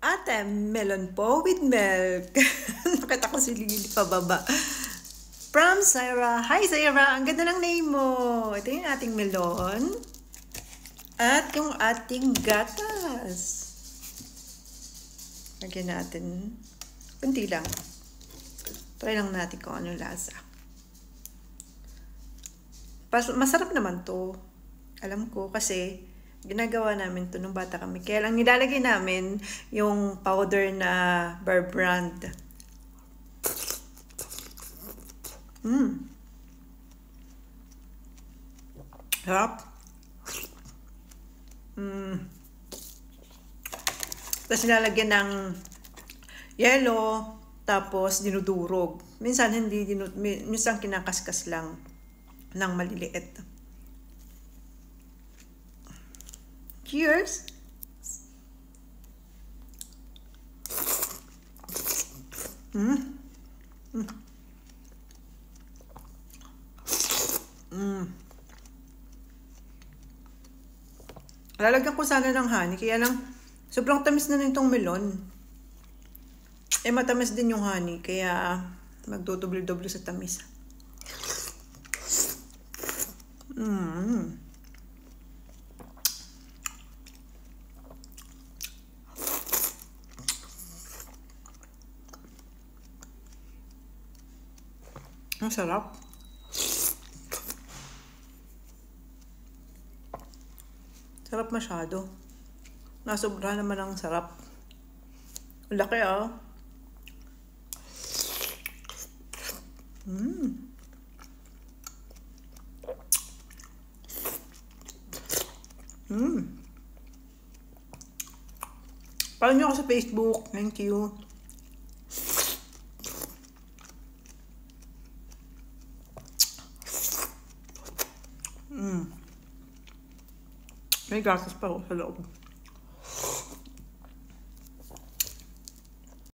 Ate, melon po with milk. Nakita ko si Lily pababa. From Sarah. Hi, Sarah. Ang ganda ng name mo. Ito yung ating melon. At yung ating gatas. Lagyan natin. Kunti lang. Try lang natin kung ano lasa. Masarap naman to. Alam ko kasi ginagawa namin to nung bata kami. Kaya lang nilalagay namin yung powder na Bear Brand. Sarap. Tapos nilalagyan ng yelo, tapos dinudurog. Minsan hindi minsan kinakaskas lang ng maliliit. Cheers! Lalagyan ko sana ng honey, kaya lang sobrang tamis na nitong melon. Eh matamis din yung honey, kaya magdodoble-doble sa tamis. Ang sarap. Sarap masyado. Nasobra naman ang sarap. Laki ah. Follow nyo ako sa Facebook. Thank you. May gatas pa ako sa loob.